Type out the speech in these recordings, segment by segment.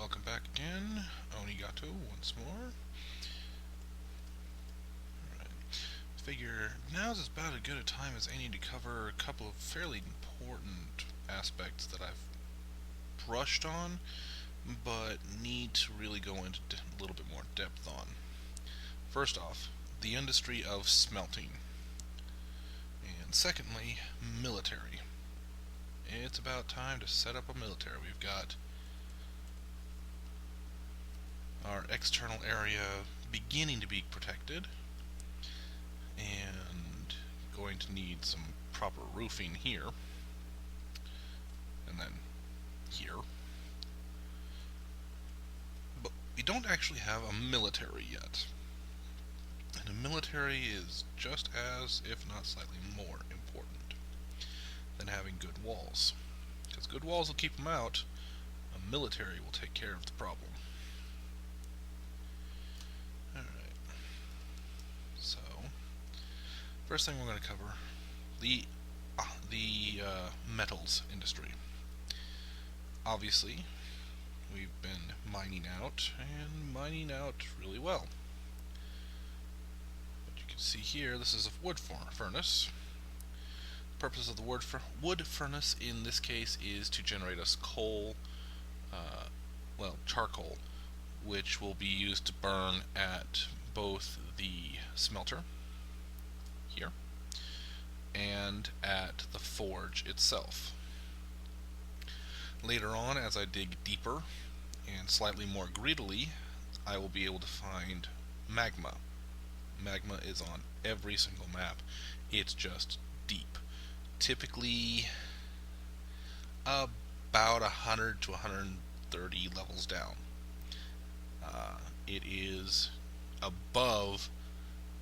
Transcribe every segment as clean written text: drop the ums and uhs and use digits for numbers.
welcome back again. Onigato once more. Alright. Figure now's as about as good a time as any to cover a couple of fairly important aspects that I've brushed on, but need to really go into a little bit more depth on. First off, the industry of smelting. And secondly, military. It's about time to set up a military. We've got our external area beginning to be protected, and going to need some proper roofing here, and then here. But we don't actually have a military yet. And a military is just as, if not slightly more important than having good walls. Because good walls will keep them out, a military will take care of the problem. Alright. So, first thing we're going to cover, the metals industry. Obviously, we've been mining out, and mining out really well. But you can see here, this is a wood furnace. The purpose of the wood furnace in this case is to generate us coal, charcoal, which will be used to burn at both the smelter here and at the forge itself. Later on, as I dig deeper and slightly more greedily, I will be able to find magma. Magma is on every single map. It's just deep. Typically about 100 to 130 levels down. It is above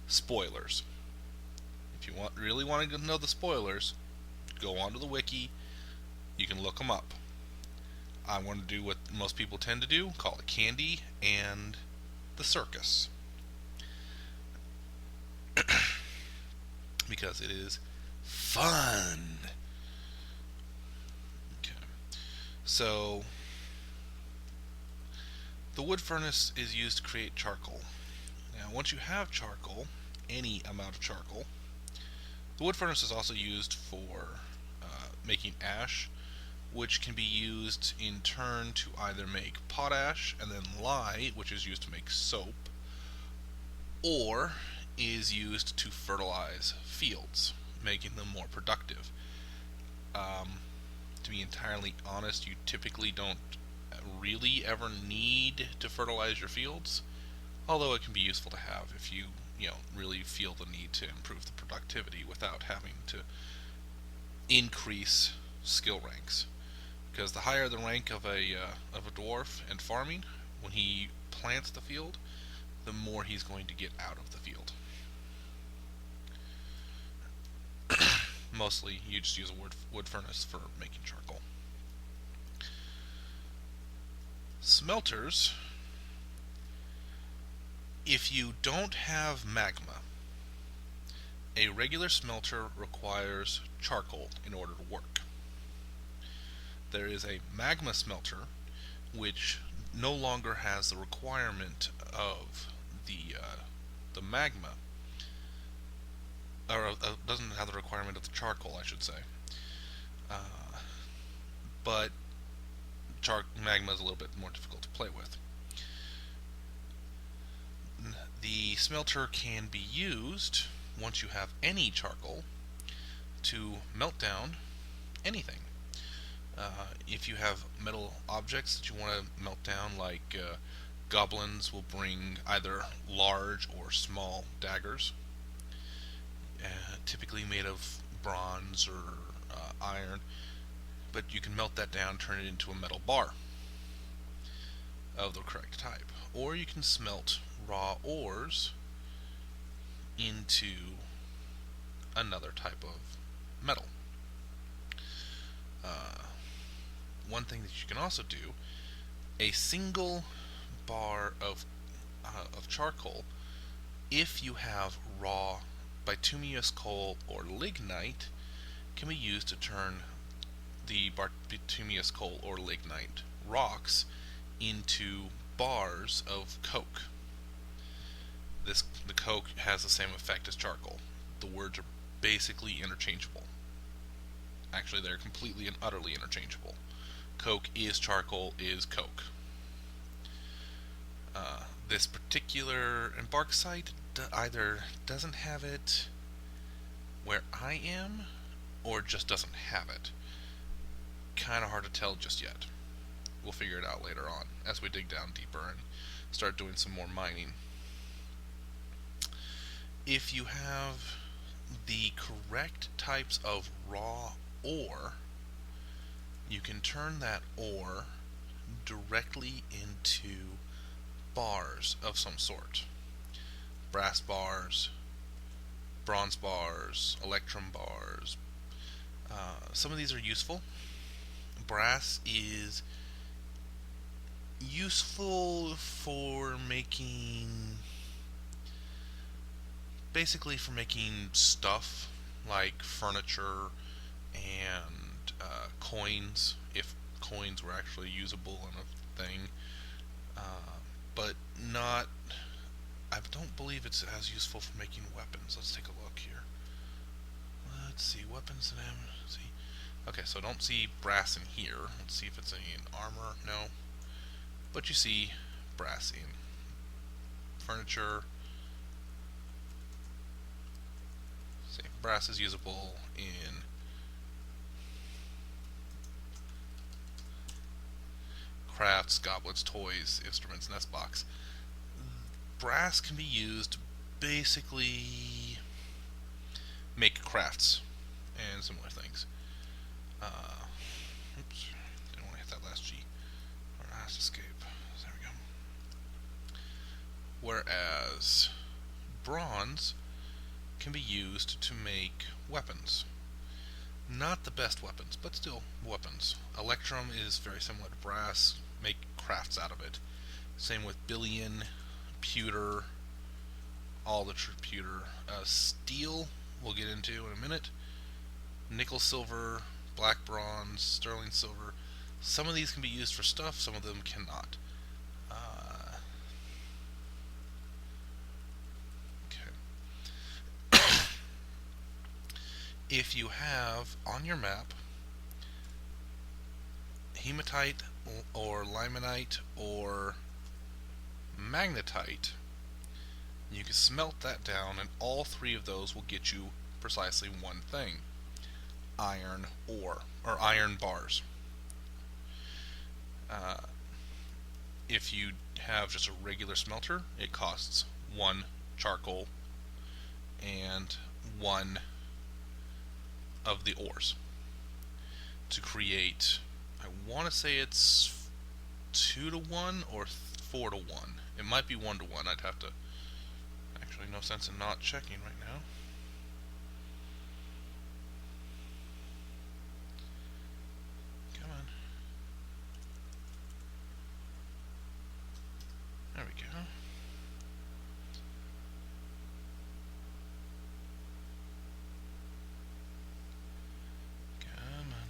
spoilers. If you really want to know the spoilers, go onto the wiki. You can look them up. I want to do what most people tend to do, call it candy and the circus. Because it is fun. Okay. So, the wood furnace is used to create charcoal. Now, once you have charcoal, any amount of charcoal, the wood furnace is also used for making ash, which can be used in turn to either make potash and then lye, which is used to make soap, or is used to fertilize fields, making them more productive. To be entirely honest, you typically don't really ever need to fertilize your fields, although it can be useful to have if you really feel the need to improve the productivity without having to increase skill ranks. Because the higher the rank of a dwarf in farming, when he plants the field, the more he's going to get out of the field. Mostly, you just use a wood furnace for making charcoal. Smelters, if you don't have magma, a regular smelter requires charcoal in order to work. There is a magma smelter which no longer has the requirement of the magma, or doesn't have the requirement of the charcoal, I should say. But magma is a little bit more difficult to play with. The smelter can be used, once you have any charcoal, to melt down anything. If you have metal objects that you want to melt down, like goblins will bring either large or small daggers, typically made of bronze or iron, but you can melt that down, turn it into a metal bar of the correct type. Or you can smelt raw ores into another type of metal. One thing that you can also do, a single bar of charcoal, if you have raw bituminous coal or lignite, can be used to turn the bituminous coal or lignite rocks into bars of coke. The coke has the same effect as charcoal. The words are basically interchangeable. Actually, they're completely and utterly interchangeable. Coke is charcoal is coke. This particular embark site either doesn't have it where I am, or just doesn't have it. Kind of hard to tell just yet. We'll figure it out later on as we dig down deeper and start doing some more mining. If you have the correct types of raw ore, you can turn that ore directly into bars of some sort. Brass bars, bronze bars, electrum bars. Some of these are useful. Brass is useful for making, basically for making stuff like furniture and coins, if coins were actually usable in a thing. But not, I don't believe it's as useful for making weapons. Let's take a look here. Let's see, weapons and ammo. See. Okay, so I don't see brass in here. Let's see if it's in armor. No. But you see brass in furniture. See, brass is usable in crafts, goblets, toys, instruments, nest box. Brass can be used to basically make crafts and similar things. Oops, didn't want to hit that last G. Or last escape. There we go. Whereas bronze can be used to make weapons. Not the best weapons, but still weapons. Electrum is very similar to brass. Make crafts out of it. Same with billion, pewter, all the pewter. Steel, we'll get into in a minute. Nickel, silver, black bronze, sterling silver. Some of these can be used for stuff, some of them cannot. Okay. If you have on your map hematite or limonite or magnetite, you can smelt that down, and all three of those will get you precisely one thing: iron ore, or iron bars. If you have just a regular smelter, it costs one charcoal and one of the ores to create. I want to say it's 2 to 1 or 4 to 1. It might be 1 to 1. I'd have to. Actually, no sense in not checking right now. Come on. There we go. Come on.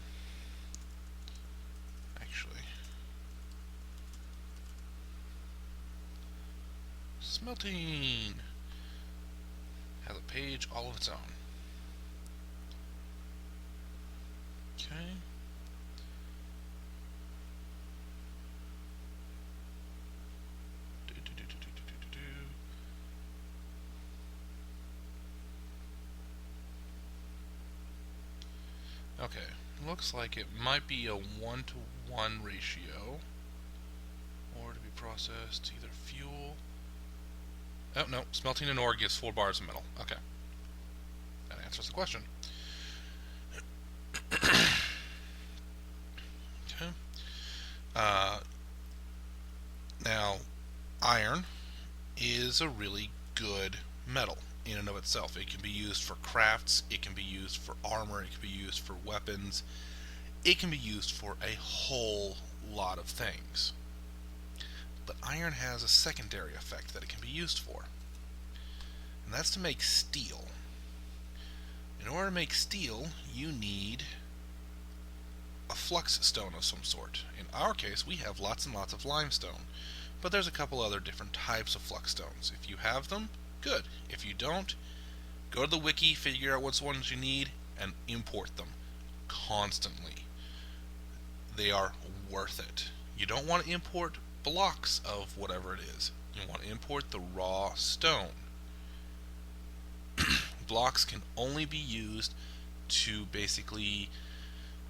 Actually. Smelting has a page all of its own. Okay. Okay, looks like it might be a 1-to-1 ratio, or to be processed, either fuel. Oh no, smelting an ore gives 4 bars of metal. Okay, that answers the question. Okay. Now, iron is a really good metal in and of itself. It can be used for crafts, it can be used for armor, it can be used for weapons, it can be used for a whole lot of things. But iron has a secondary effect that it can be used for, and that's to make steel. In order to make steel, you need a flux stone of some sort. In our case, we have lots and lots of limestone, but there's a couple other different types of flux stones. If you have them, good. If you don't, go to the wiki, figure out which ones you need, and import them constantly. They are worth it. You don't want to import blocks of whatever it is. You want to import the raw stone. Blocks can only be used to basically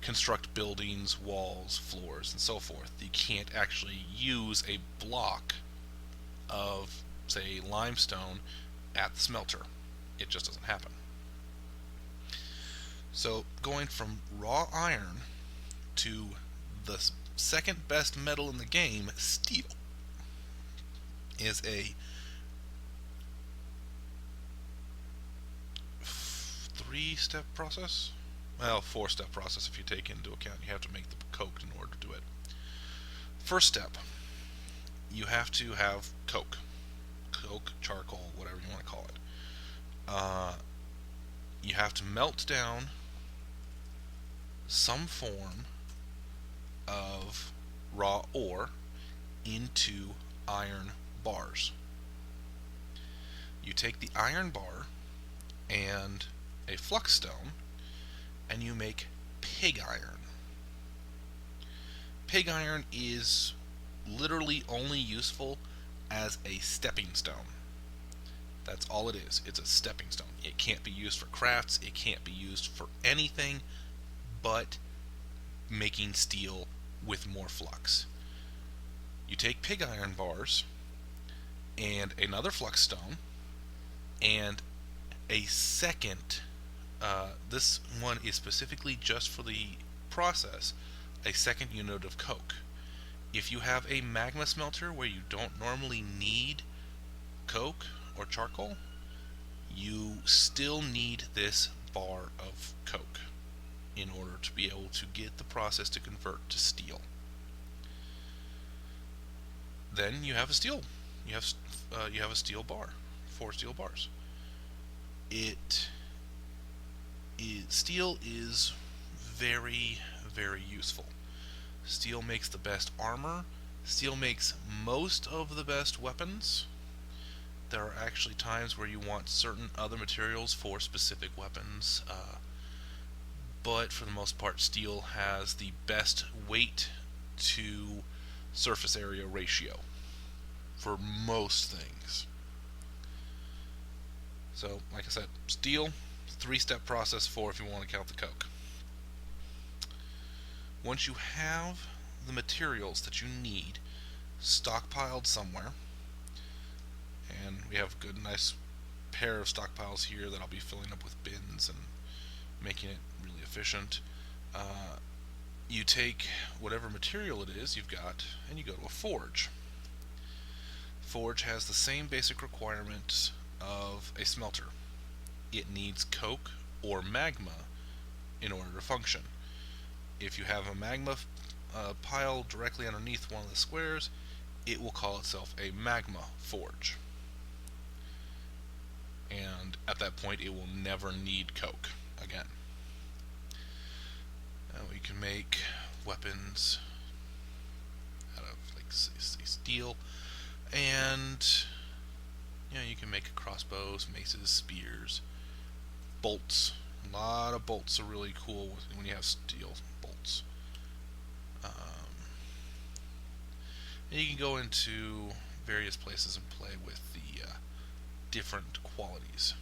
construct buildings, walls, floors, and so forth. You can't actually use a block of, say, limestone at the smelter. It just doesn't happen. So going from raw iron to the second best metal in the game, steel, is a 3-step process. Well, 4-step process if you take into account you have to make the coke in order to do it. First step, you have to have coke, charcoal, whatever you want to call it. You have to melt down some form of raw ore into iron bars. You take the iron bar and a flux stone and you make pig iron. Pig iron is literally only useful as a stepping stone. That's all it is. It's a stepping stone. It can't be used for crafts. It can't be used for anything but making steel with more flux. You take pig iron bars and another flux stone and a second, this one is specifically just for the process, a second unit of coke. If you have a magma smelter where you don't normally need coke or charcoal, you still need this bar of coke in order to be able to get the process to convert to steel. Then you have a steel. You have a steel bar, 4 steel bars. Steel is very, very useful. Steel makes the best armor. Steel makes most of the best weapons. There are actually times where you want certain other materials for specific weapons, but for the most part, steel has the best weight to surface area ratio for most things. So, like I said, steel, 3-step process, 4 if you want to count the coke. Once you have the materials that you need stockpiled somewhere, and we have a good, nice pair of stockpiles here that I'll be filling up with bins and making it really efficient. You take whatever material it is you've got and you go to a forge. Forge has the same basic requirements of a smelter. It needs coke or magma in order to function. If you have a magma pile directly underneath one of the squares, it will call itself a magma forge. And at that point, it will never need coke again. Now we can make weapons out of, like, say, steel, and you can make crossbows, maces, spears, bolts. A lot of bolts are really cool when you have steel bolts. And you can go into various places and play with the different qualities.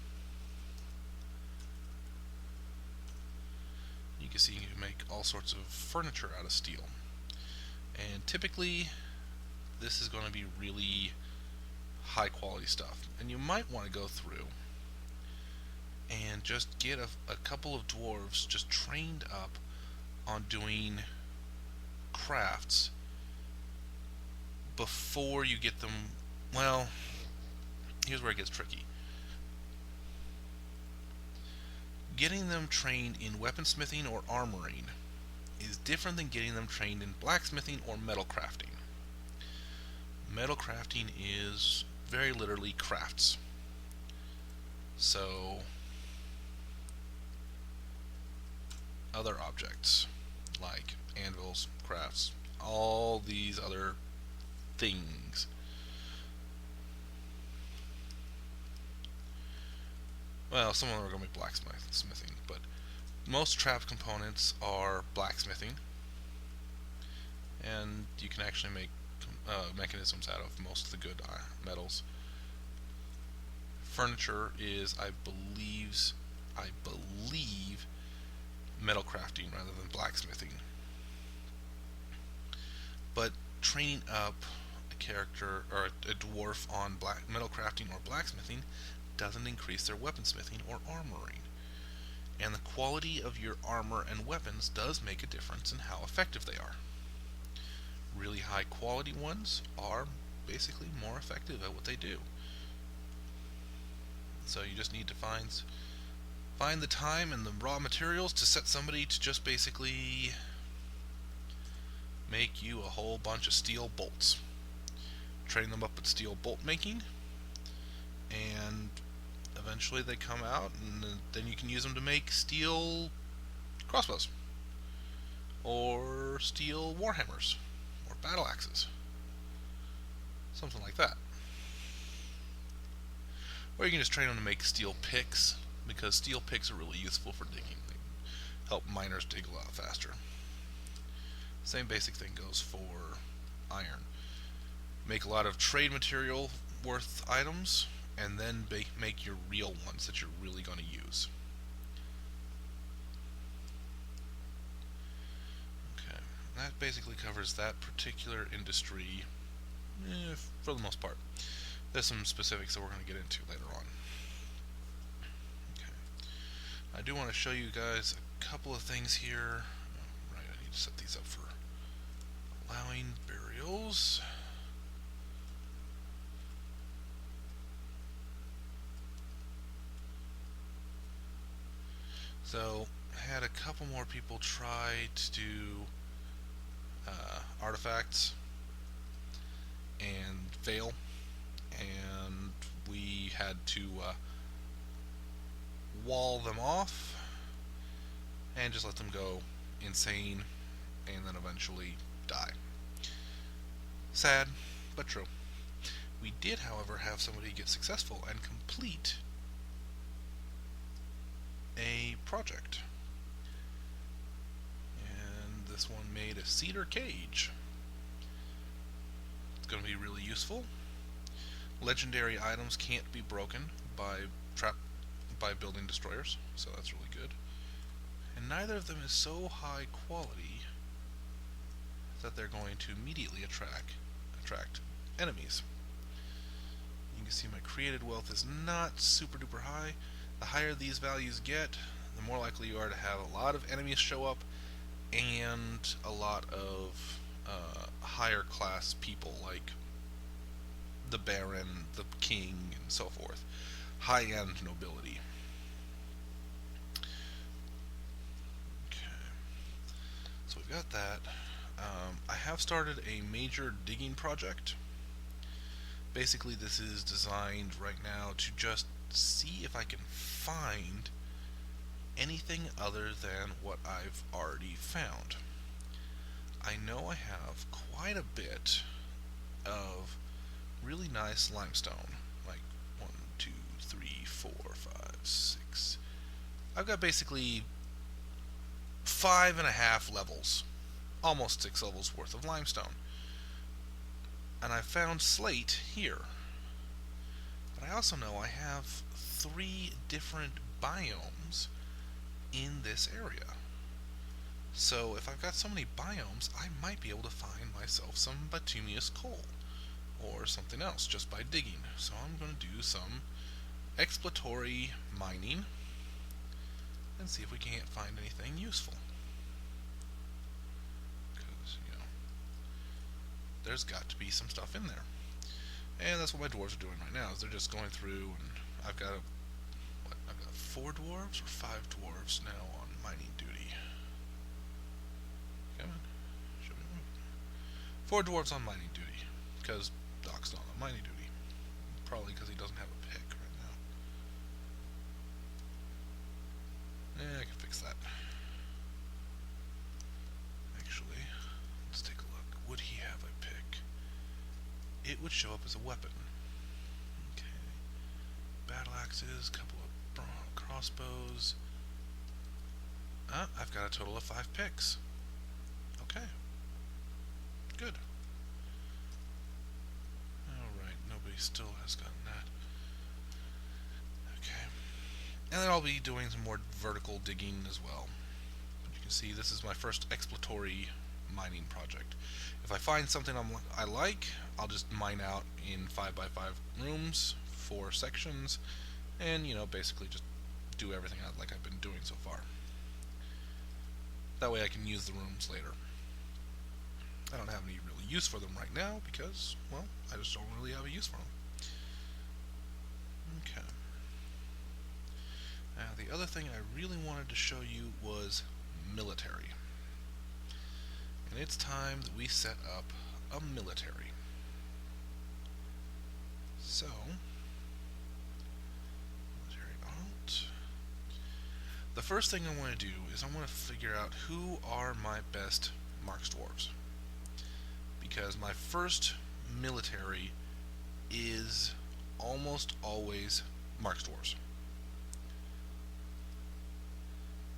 You can see you can make all sorts of furniture out of steel. And typically, this is going to be really high quality stuff. And you might want to go through and just get a couple of dwarves just trained up on doing crafts before you get them. Well, here's where it gets tricky. Getting them trained in weaponsmithing or armoring is different than getting them trained in blacksmithing or metal crafting. Metal crafting is very literally crafts. So, other objects. like anvils, crafts, all these other things. Well, some of them are going to be blacksmithing, but most trap components are blacksmithing, and you can actually make mechanisms out of most of the good metals. Furniture is, I believe, metal crafting rather than blacksmithing. But training up a character or a dwarf on metal crafting or blacksmithing doesn't increase their weaponsmithing or armoring. And the quality of your armor and weapons does make a difference in how effective they are. Really high quality ones are basically more effective at what they do. So you just need to find the time and the raw materials to set somebody to just basically make you a whole bunch of steel bolts. Train them up at steel bolt making, and eventually they come out, and then you can use them to make steel crossbows, or steel warhammers, or battle axes, something like that. Or you can just train them to make steel picks, because steel picks are really useful for digging. They help miners dig a lot faster. Same basic thing goes for iron. Make a lot of trade material worth items, and then make your real ones that you're really going to use. Okay, that basically covers that particular industry for the most part. There's some specifics that we're going to get into later on. Okay, I do want to show you guys a couple of things here. Oh, right, I need to set these up for allowing burials. So, had a couple more people try to do artifacts and fail, and we had to wall them off and just let them go insane and then eventually die. Sad, but true. We did, however, have somebody get successful and complete a project. And this one made a cedar cage. It's going to be really useful. Legendary items can't be broken by building destroyers, so that's really good. And neither of them is so high quality that they're going to immediately attract enemies. You can see my created wealth is not super duper high. The higher these values get, the more likely you are to have a lot of enemies show up and a lot of higher class people like the Baron, the King, and so forth. High-end nobility. Okay, so we've got that. I have started a major digging project. Basically, this is designed right now to just see if I can find anything other than what I've already found. I know I have quite a bit of really nice limestone, like 1, 2, 3, 4, 5, 6. I've got basically 5.5 levels, almost 6 levels worth of limestone. And I found slate here. But I also know I have 3 different biomes in this area. So if I've got so many biomes, I might be able to find myself some bituminous coal or something else just by digging. So I'm going to do some exploratory mining and see if we can't find anything useful. Because, there's got to be some stuff in there. And that's what my dwarves are doing right now, is they're just going through, and I've got 4 dwarves or 5 dwarves now on mining duty. Come on. Show me one. 4 dwarves on mining duty, because Doc's not on mining duty. Probably because he doesn't have a pick right now. I can fix that. it would show up as a weapon. Okay. Battle axes, couple of crossbows. I've got a total of 5 picks. Okay. Good. Alright, nobody still has gotten that. Okay. And then I'll be doing some more vertical digging as well. But you can see this is my first exploratory mining project. If I find something I like, I'll just mine out in 5x5 rooms, 4 sections, and basically just do everything like I've been doing so far. That way I can use the rooms later. I don't have any real use for them right now because, well, I just don't really have a use for them. Okay. Now the other thing I really wanted to show you was military. And it's time that we set up a military. So, military alt. The first thing I want to do is I want to figure out who are my best Marks Dwarves. Because my first military is almost always Marks Dwarves.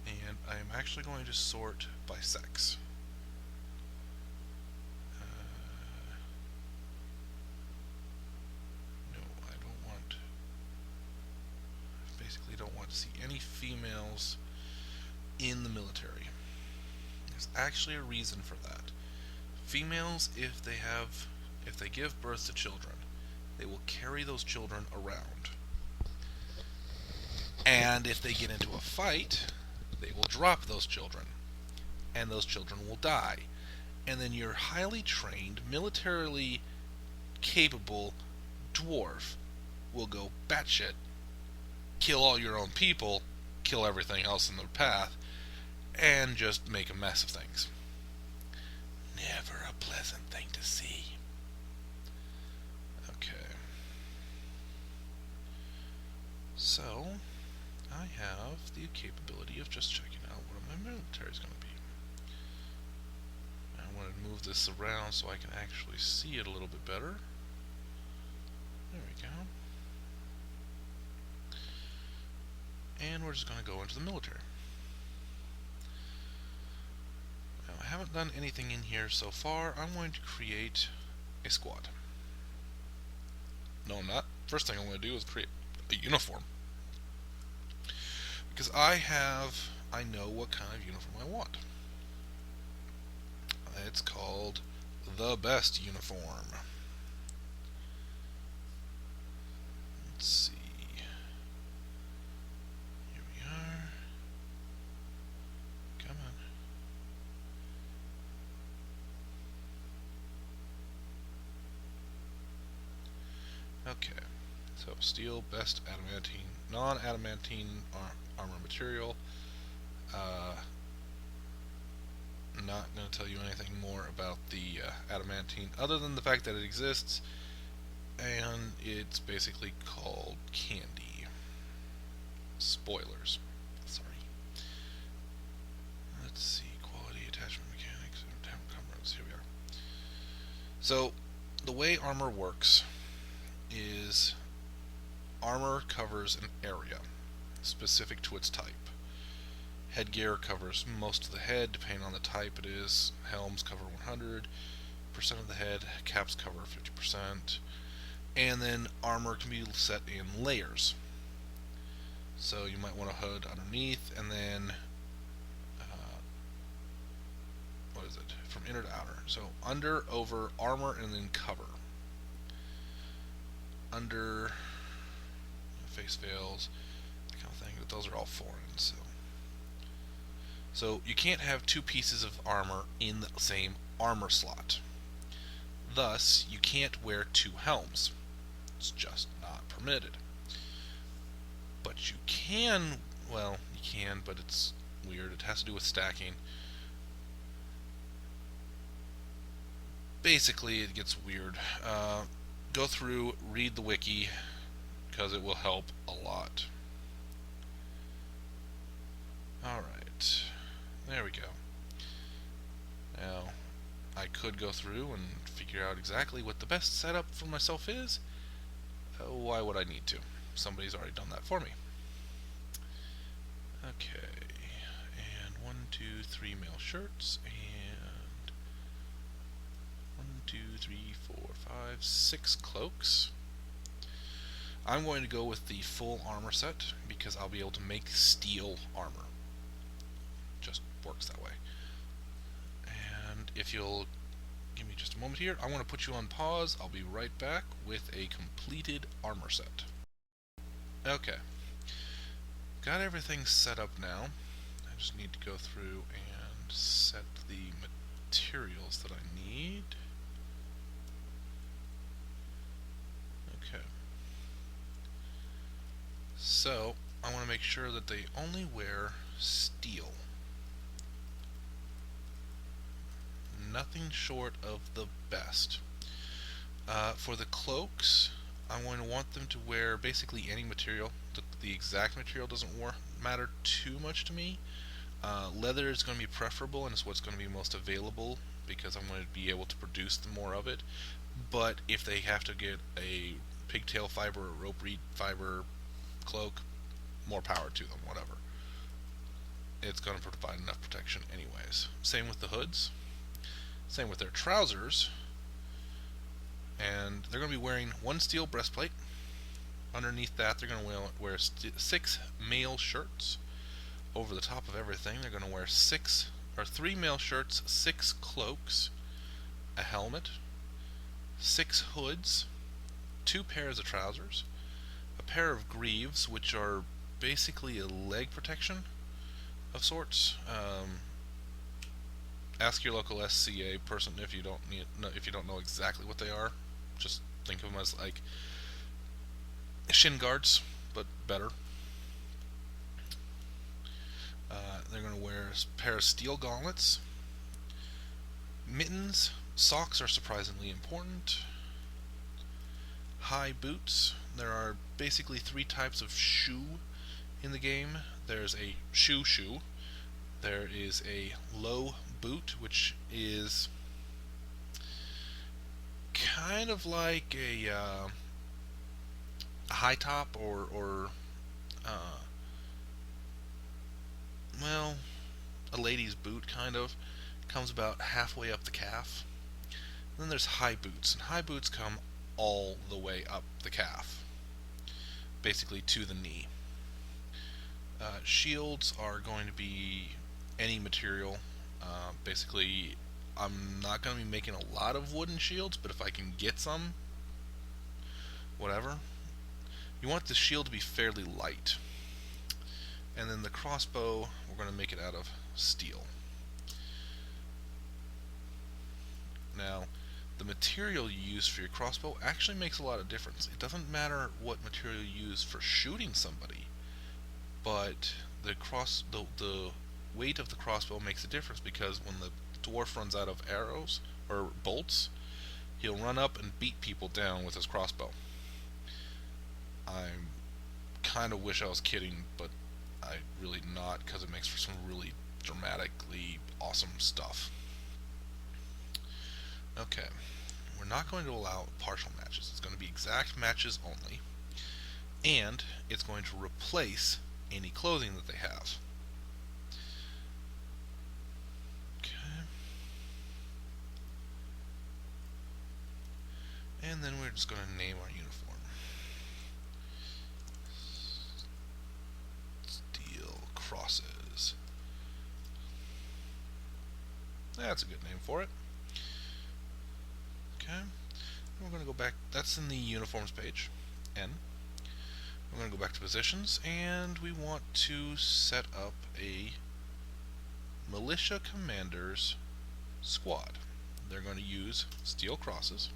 And I am actually going to sort by sex. Don't want to see any females in the military. There's actually a reason for that. Females, if they give birth to children, they will carry those children around. And if they get into a fight, they will drop those children. And those children will die. And then your highly trained, militarily capable dwarf will go batshit, kill all your own people, kill everything else in their path, and just make a mess of things. Never a pleasant thing to see. Okay. So, I have the capability of just checking out what my military is going to be. I want to move this around so I can actually see it a little bit better. There we go. And we're just going to go into the military. Now, I haven't done anything in here so far. I'm going to create a squad. No, I'm not. First thing I'm going to do is create a uniform. Because I know what kind of uniform I want. It's called the best uniform. Let's see. Okay, so steel, best adamantine, non-adamantine armor material. Not going to tell you anything more about the adamantine other than the fact that it exists, and it's basically called candy. Spoilers. Sorry. Let's see, quality, attachment mechanics, here we are. So, the way armor works is armor covers an area specific to its type. Headgear covers most of the head, depending on the type it is. Helms cover 100% of the head, caps cover 50%, and then armor can be set in layers. So you might want a hood underneath, and then from inner to outer. So under, over, armor, and then cover. Under, face veils, that kind of thing, but those are all foreign. So you can't have 2 pieces of armor in the same armor slot. Thus, you can't wear 2 helms. It's just not permitted. But you can, well, you can, but it's weird. It has to do with stacking. Basically, it gets weird. Go through, read the wiki, because it will help a lot. Alright, there we go. Now, I could go through and figure figure out exactly what the best setup for myself is, why would I need to? Somebody's already done that for me. Okay, and 1, 2, 3 male shirts, and 1, 2, 3, 4, 5, 6 cloaks. I'm going to go with the full armor set because I'll be able to make steel armor. Just works that way. And if you'll give me just a moment here, I want to put you on pause. I'll be right back with a completed armor set. Okay, got everything set up now. I just need to go through and set the materials that I need. Okay. So, I want to make sure that they only wear steel. Nothing short of the best. For the cloaks, I'm going to want them to wear basically any material. The exact material doesn't matter too much to me. Leather is going to be preferable, and it's what's going to be most available because I'm going to be able to produce more of it. But if they have to get a pigtail fiber or rope reed fiber cloak, more power to them, whatever. It's going to provide enough protection anyways. Same with the hoods. Same with their trousers. And they're going to be wearing 1 steel breastplate. Underneath that, they're going to wear 6 male shirts. Over the top of everything, they're going to wear 3 male shirts, 6 cloaks, a helmet, 6 hoods, 2 pairs of trousers, a pair of greaves, which are basically a leg protection of sorts. Ask your local SCA person if you don't know exactly what they are. Just think of them as like shin guards, but better. They're going to wear a pair of steel gauntlets, mittens. Socks are surprisingly important. High boots. There are basically 3 types of shoe in the game. There's a shoe. There is a low boot, which is kind of like a high top or well, a lady's boot kind of. Comes about halfway up the calf. And then there's high boots, and high boots come all the way up the calf, basically to the knee. Shields are going to be any material. Basically, I'm not going to be making a lot of wooden shields, but if I can get some, whatever. You want the shield to be fairly light. And then the crossbow, we're going to make it out of steel. Now, the material you use for your crossbow actually makes a lot of difference. It doesn't matter what material you use for shooting somebody, but the weight of the crossbow makes a difference because when the dwarf runs out of arrows or bolts, he'll run up and beat people down with his crossbow. I kind of wish I was kidding, but I really not, because it makes for some really dramatically awesome stuff. Okay, we're not going to allow partial matches. It's going to be exact matches only, and it's going to replace any clothing that they have. Okay. And then we're just going to name our uniform. Steel crosses. That's a good name for it. Okay. We're going to go back. That's in the uniforms page. N. We're going to go back to positions, and we want to set up a militia commander's squad. They're going to use steel crosses.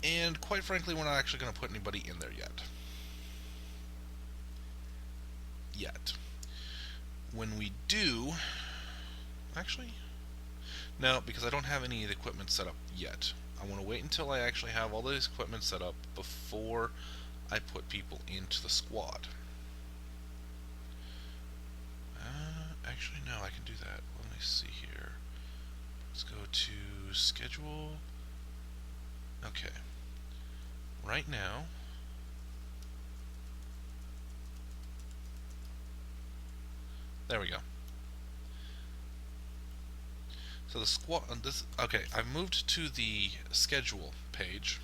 And quite frankly, we're not actually going to put anybody in there yet. When we do, actually, no, because I don't have any of the equipment set up yet. I want to wait until I actually have all this equipment set up before I put people into the squad. Actually, no, I can do that. Let me see here. Let's go to schedule. Okay. Right now, there we go. So the squad. Okay, I've moved to the schedule page,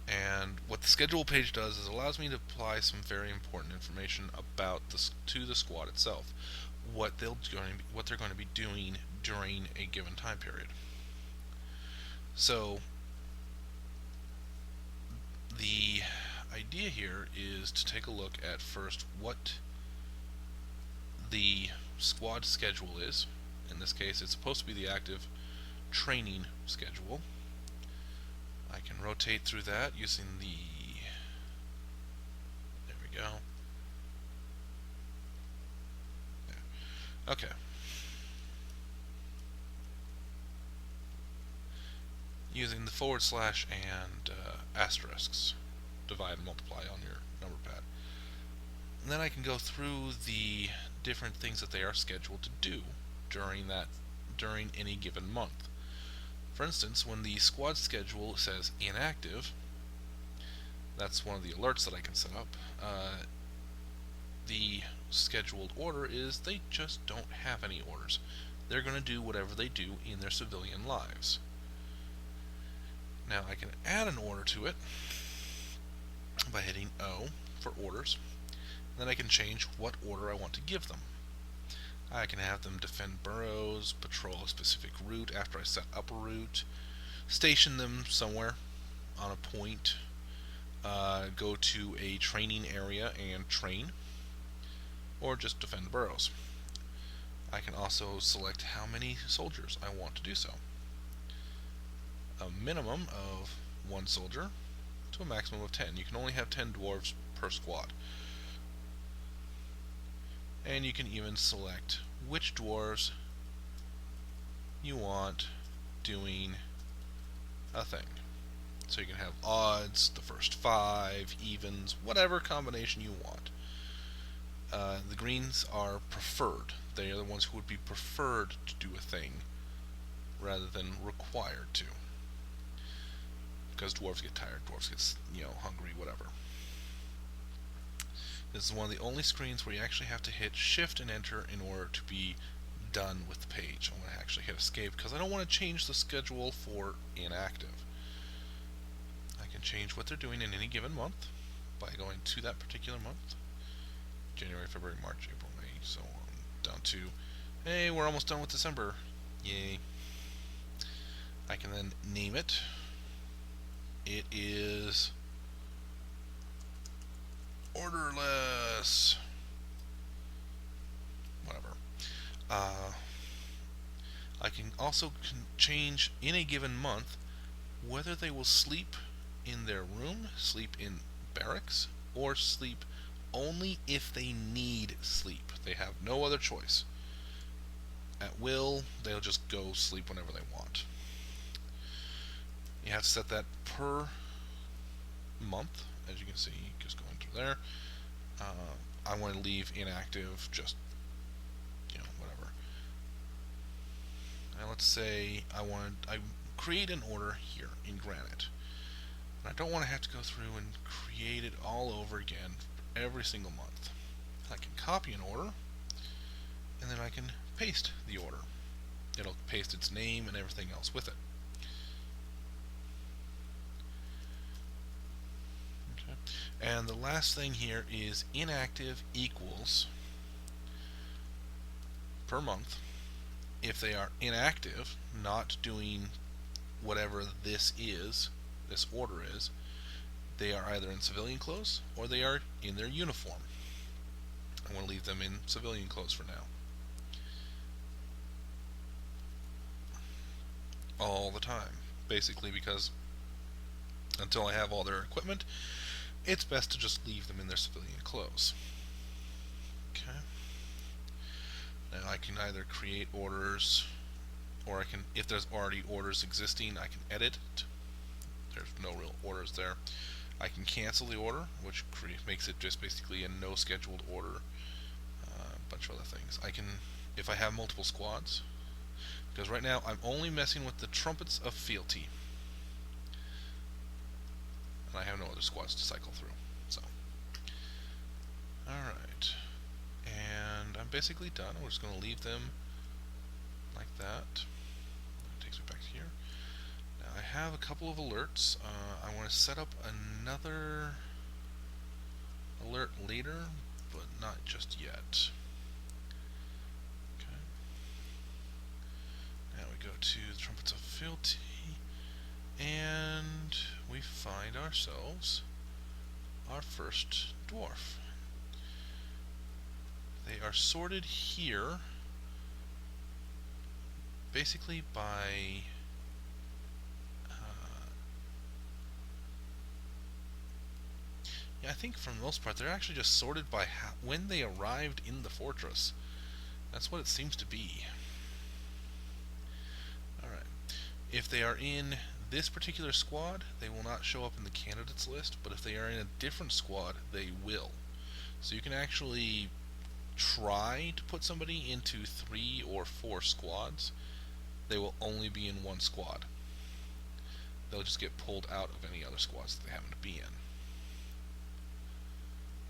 and what the schedule page does is allows me to apply some very important information about to the squad itself, what they're going to be doing during a given time period. So the idea here is to take a look at first what the squad schedule is. In this case, it's supposed to be the active training schedule. I can rotate through that using the... There we go. Okay. Using the / and asterisks, divide and multiply on your number pad. And then I can go through the different things that they are scheduled to do during any given month. For instance, when the squad schedule says inactive, that's one of the alerts that I can set up. The scheduled order is they just don't have any orders. They're going to do whatever they do in their civilian lives. Now I can add an order to it by hitting O for orders. Then I can change what order I want to give them. I can have them defend burrows, patrol a specific route after I set up a route, station them somewhere on a point, go to a training area and train, or just defend the burrows. I can also select how many soldiers I want to do so. A minimum of 1 soldier to a maximum of 10. You can only have 10 dwarves per squad. And you can even select which dwarves you want doing a thing. So you can have odds, the first 5, evens, whatever combination you want. The greens are preferred. They are the ones who would be preferred to do a thing rather than required to. Because dwarves get tired, dwarves get, hungry, whatever. This is one of the only screens where you actually have to hit Shift and Enter in order to be done with the page. I'm going to actually hit Escape because I don't want to change the schedule for inactive. I can change what they're doing in any given month by going to that particular month. January, February, March, April, May, so on, down to, hey, we're almost done with December. Yay. I can then name it. It is orderless. Whatever. I can also change in a given month whether they will sleep in their room, sleep in barracks, or sleep only if they need sleep. They have no other choice. At will, they'll just go sleep whenever they want. You have to set that per month, as you can see, just going through there. I want to leave inactive, just, whatever. Now let's say I create an order here in Granite. And I don't want to have to go through and create it all over again for every single month. I can copy an order, and then I can paste the order. It'll paste its name and everything else with it. Okay. And the last thing here is inactive equals per month. If they are inactive, not doing whatever this order is, they are either in civilian clothes or they are in their uniform. I want to leave them in civilian clothes for now. All the time, basically, because until I have all their equipment, it's best to just leave them in their civilian clothes. Okay. Now I can either create orders, or I can, if there's already orders existing, I can edit it. There's no real orders there. I can cancel the order, which makes it just basically a no scheduled order. A bunch of other things. I can, if I have multiple squads, Because right now I'm only messing with the Trumpets of Fealty. And I have no other squads to cycle through. So, alright. And I'm basically done. We're just going to leave them like that. That takes me back to here. Now I have a couple of alerts. I want to set up another alert later, but not just yet. Okay. Now we go to the Trumpets of Fealty, and we find ourselves our first dwarf. They are sorted here basically by yeah, I think for the most part they're actually just sorted by when they arrived in the fortress. That's what it seems to be. Alright. If they are in this particular squad, they will not show up in the candidates list, but if they are in a different squad, they will. So you can actually try to put somebody into 3 or 4 squads. They will only be in one squad. They'll just get pulled out of any other squads that they happen to be in.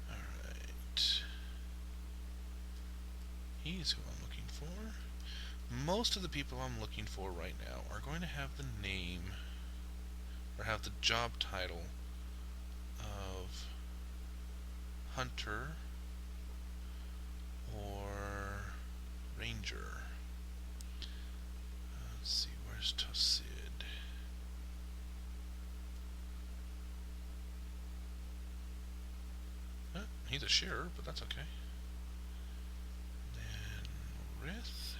Alright. He's who I'm looking for. Most of the people I'm looking for right now are going to have the name, or have the job title of Hunter or Ranger. Let's see, where's Tosid? He's a shearer, but that's okay. Then Rith,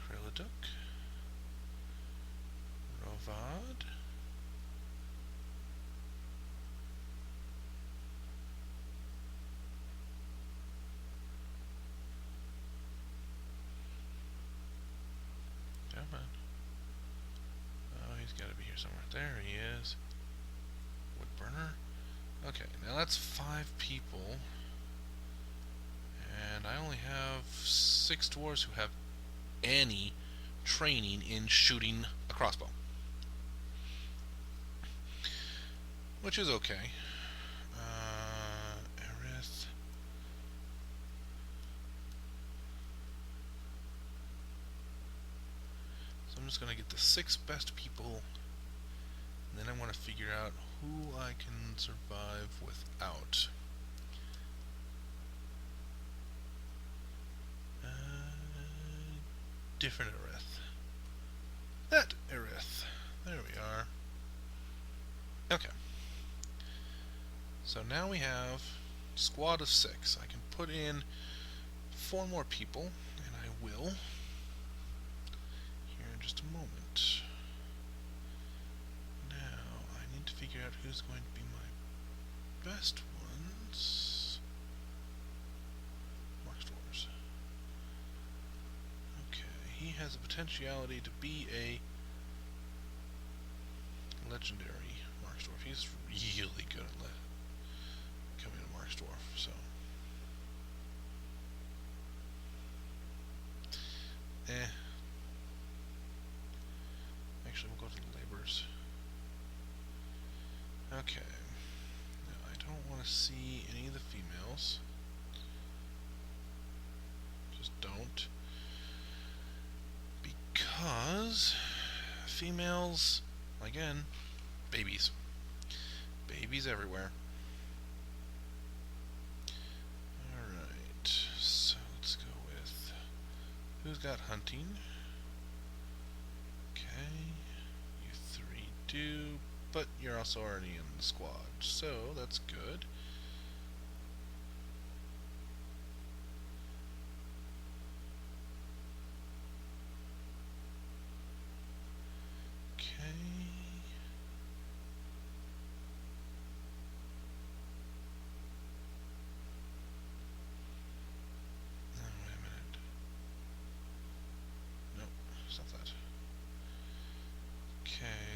Kreliduk, Rovad, come on. Oh, he's got to be here somewhere. There he is. Woodburner. Okay, now that's 5 people. And I only have 6 dwarves who have any training in shooting a crossbow. Which is okay. Aerith. So I'm just going to get the 6 best people, and then I want to figure out who I can survive without. Different Aerith. That Aerith. There we are. Okay. So now we have a squad of 6. I can put in 4 more people, and I will here in just a moment. Now I need to figure out who's going to be my best ones. Mark Dwarves. Okay, he has a potentiality to be a legendary Marksdwarf. He's really good at becoming a Marksdwarf, so. Actually, we'll go to the laborers. Okay. Now, I don't want to see any of the females. Just don't. Because females, again, babies. Babies everywhere. Alright, so let's go with who's got hunting. Okay, you 3 do, but you're also already in the squad, so that's good.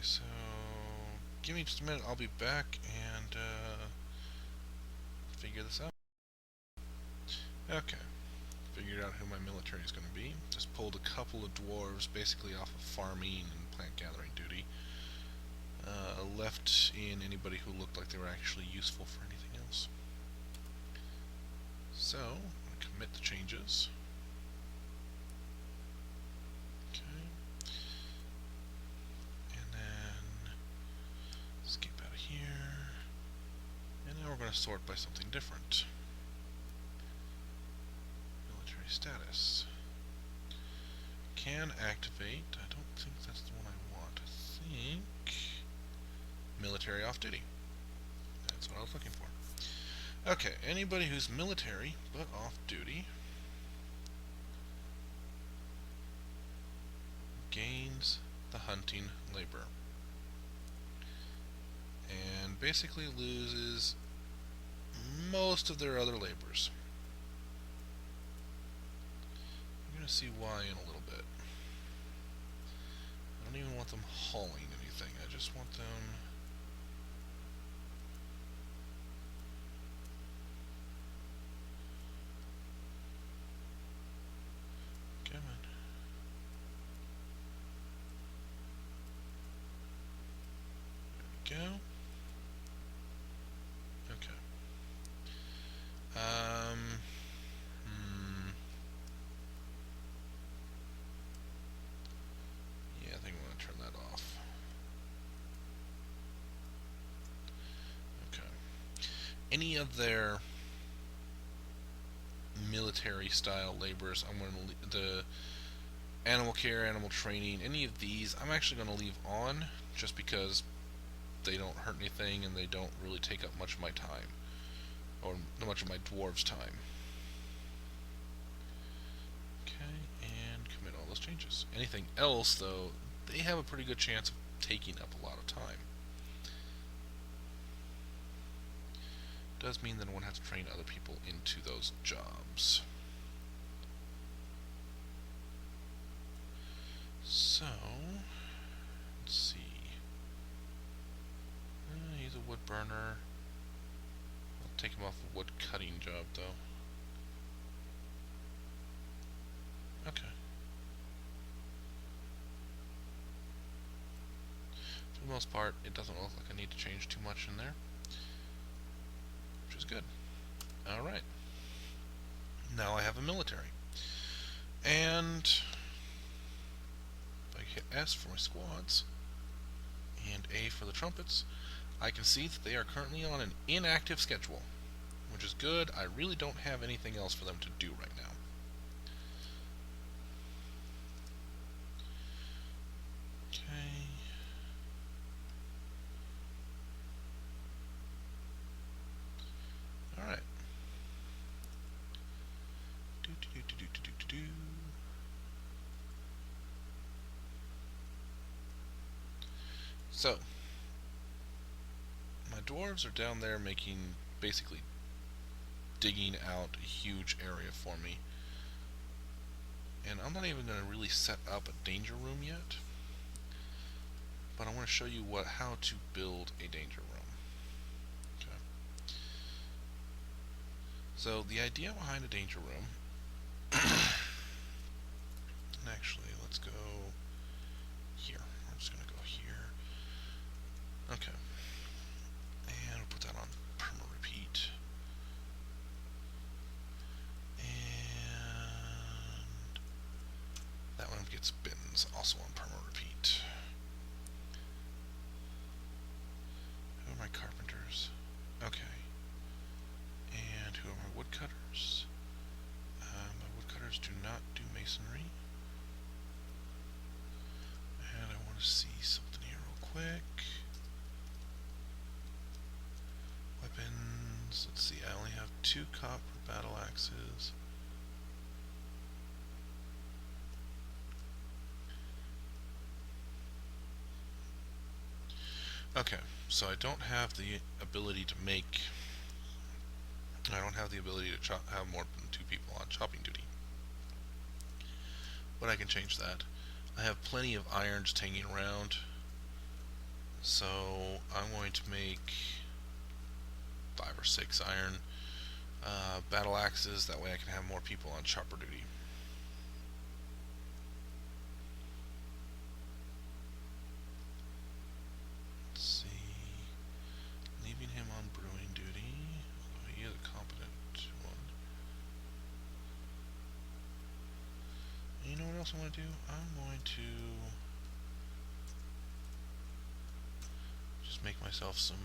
So, give me just a minute, I'll be back and figure this out. Okay, figured out who my military is going to be. Just pulled a couple of dwarves, basically off of farming and plant gathering duty. Left in anybody who looked like they were actually useful for anything else. So, I'm going to commit the changes. Okay. And then skip out of here. And now we're going to sort by something different. Military status. Can activate. I don't think that's the one I want. I think military off duty. That's what I was looking for. Okay, anybody who's military but off duty gains the hunting labor and basically loses most of their other labors. You're going to see why in a little bit. I don't even want them hauling anything. I just want them come on. There we go. Okay. Yeah, I think I'm going to turn that off. Okay. Any of their military style labors, I'm going to the animal care, animal training, any of these, I'm actually going to leave on just because they don't hurt anything and they don't really take up much of my time or much of my dwarves' time. Okay, and commit all those changes. Anything else, though, they have a pretty good chance of taking up a lot of time. Does mean that I won't have to train other people into those jobs. So, let's see. He's a wood burner. I'll take him off a wood cutting job, though. Okay. For the most part, it doesn't look like I need to change too much in there, which is good. Alright. Now I have a military. And if I hit S for my squads, and A for the trumpets, I can see that they are currently on an inactive schedule, which is good. I really don't have anything else for them to do right now. Okay. Alright. So, my dwarves are down there basically digging out a huge area for me. And I'm not even going to really set up a danger room yet. But I want to show you how to build a danger room. Okay. So the idea behind a danger room, and actually let's go here. I'm just going to go here. Okay. And we'll put that on perma repeat. And that one gets bins also on perma repeat. Who are my carpenters? Okay. And who are my woodcutters? My woodcutters do not do masonry. And I want to see something here real quick. Weapons. Let's see, I only have 2 copper battle axes. Okay, so I don't have the ability to make. I don't have the ability to have more than 2 people on chopping duty. But I can change that. I have plenty of iron just hanging around. So I'm going to make 5 or 6 iron. battle axes, that way I can have more people on chopper duty. Let's see. Leaving him on brewing duty, although he is a competent one. And you know what else I'm going to do? I'm going to just make myself some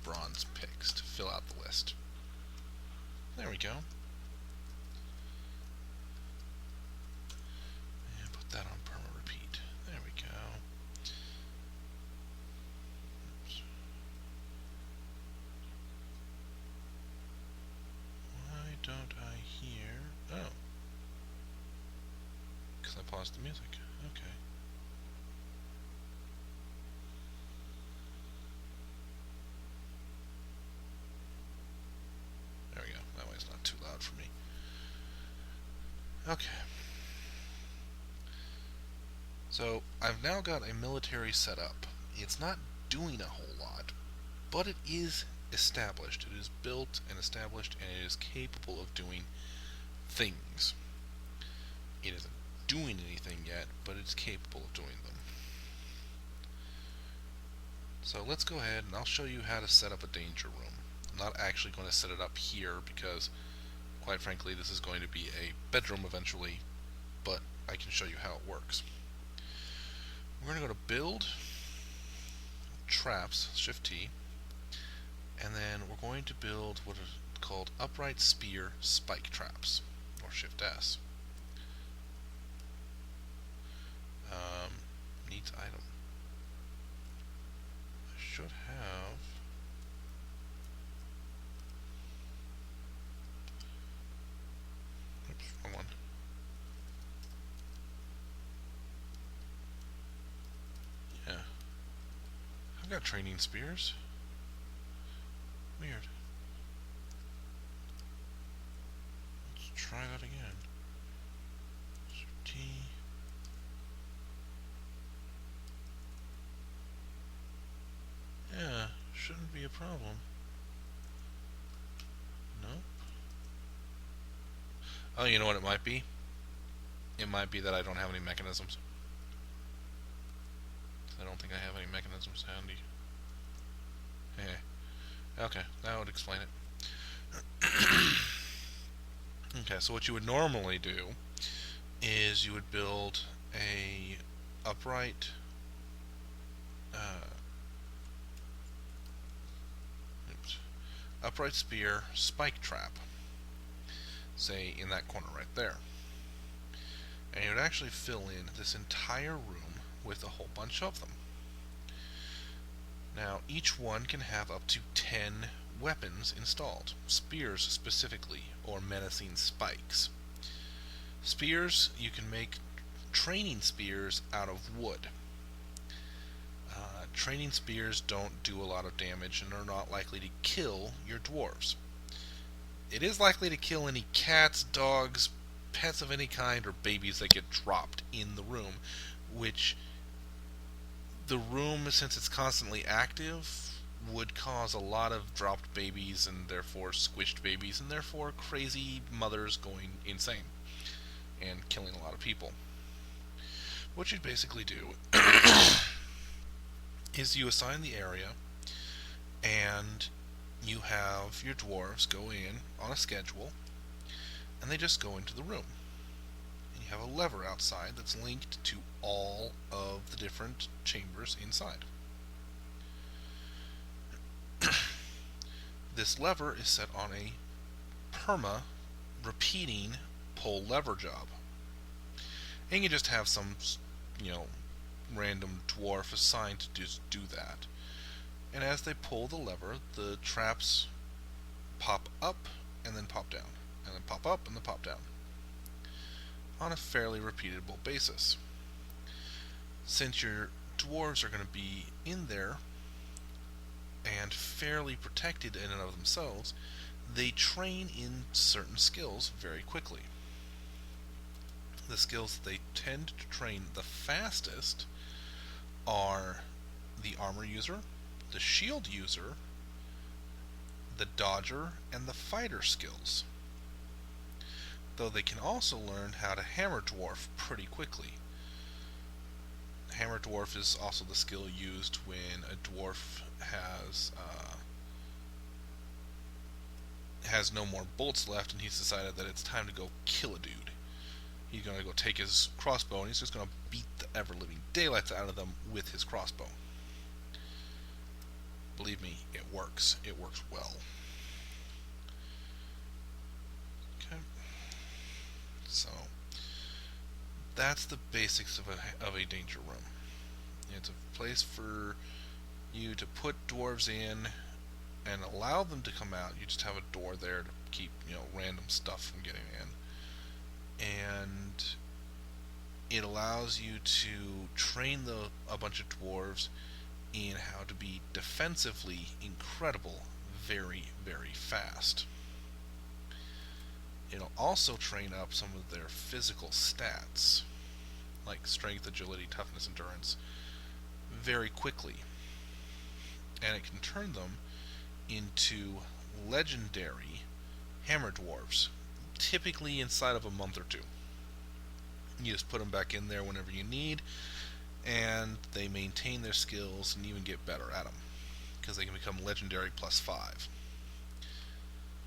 bronze picks to fill out the list. There we go. And put that on perma repeat. There we go. Oops. Why don't I hear... Oh. Because I paused the music. Okay. There we go. That way it's not too loud for me. Okay. So, I've now got a military setup. It's not doing a whole lot, but it is established. It is built and established, and it is capable of doing things. It isn't doing anything yet, but it's capable of doing them. So let's go ahead and I'll show you how to set up a danger room. I'm not actually going to set it up here because, quite frankly, this is going to be a bedroom eventually, but I can show you how it works. We're going to go to Build, Traps, Shift T, and then we're going to build what is called Upright Spear Spike Traps, or Shift S. Needs item. I should have... Oops, wrong one. Yeah. I've got training spears. Weird. Let's try that again. T. Yeah, shouldn't be a problem. Nope. Oh, you know what it might be? It might be that I don't have any mechanisms. I don't think I have any mechanisms handy. Hey. Okay, that would explain it. Okay, so what you would normally do is you would build a upright upright spear spike trap, say in that corner right there, and you would actually fill in this entire room with a whole bunch of them. Now each one can have up to 10 weapons installed, spears specifically, or menacing spikes. Spears, you can make training spears out of wood. Training spears don't do a lot of damage and are not likely to kill your dwarves. It is likely to kill any cats, dogs, pets of any kind, or babies that get dropped in the room, which the room, since it's constantly active, would cause a lot of dropped babies and therefore squished babies and therefore crazy mothers going insane and killing a lot of people. What you'd basically do is you assign the area, and you have your dwarves go in on a schedule, and they just go into the room. And you have a lever outside that's linked to all of the different chambers inside. This lever is set on a perma repeating pull lever job. And you just have some, random dwarf assigned to just do that. And as they pull the lever, the traps pop up and then pop down, and then pop up and then pop down, on a fairly repeatable basis. Since your dwarves are going to be in there and fairly protected in and of themselves, they train in certain skills very quickly. The skills that they tend to train the fastest are the armor user, the shield user, the dodger, and the fighter skills, though they can also learn how to hammer dwarf pretty quickly. Hammer dwarf is also the skill used when a dwarf has no more bolts left and he's decided that it's time to go kill a dude. He's going to go take his crossbow and he's just going to beat the ever-living daylights out of them with his crossbow. Believe me, it works. It works well. Okay. So, that's the basics of a danger room. It's a place for you to put dwarves in and allow them to come out. You just have a door there to keep, random stuff from getting in. And it allows you to train a bunch of dwarves in how to be defensively incredible very, very fast. It'll also train up some of their physical stats, like strength, agility, toughness, endurance, very quickly. And it can turn them into legendary hammer dwarves, typically inside of a month or two. You just put them back in there whenever you need, and they maintain their skills and even get better at them, because they can become legendary +5.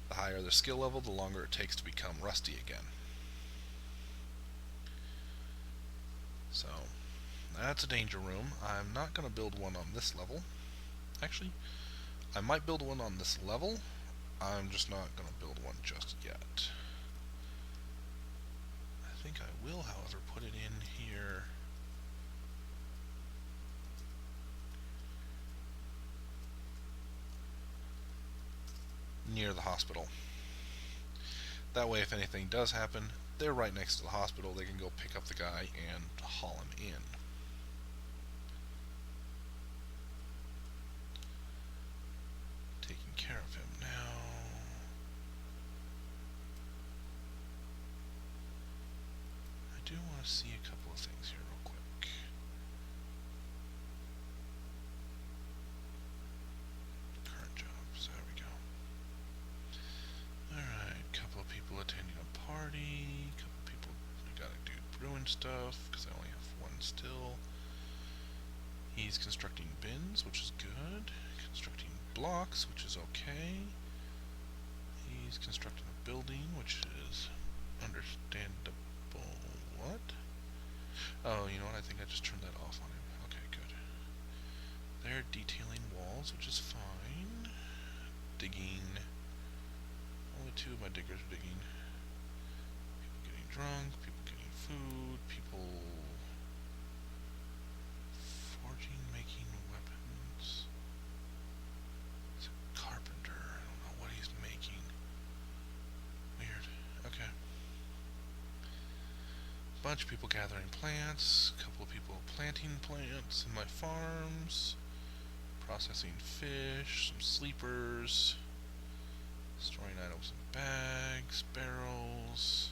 The higher their skill level, the longer it takes to become rusty again. So, that's a danger room. I'm not going to build one on this level. Actually, I might build one on this level. I'm just not going to build one just yet. I think I will, however, put it in here. Near the hospital. That way, if anything does happen, they're right next to the hospital. They can go pick up the guy and haul him in. Taking care of him now. I do want to see a couple of things here real quick. Current jobs, there we go. Alright, couple of people attending a party, couple of people who gotta do brewing stuff, because I only have one still. He's constructing bins, which is good. Constructing blocks, which is okay. He's constructing a building, which is understandable. What? Oh, you know what? I think I just turned that off on him. Okay, good. They're detailing walls, which is fine. Digging. Only 2 of my diggers are digging. People getting drunk, people getting food, people forging, making weapons. It's a carpenter. I don't know what he's making. Weird. Okay. Bunch of people gathering plants. A couple of people planting plants in my farms. Processing fish. Some sleepers. Storing items in bags, barrels,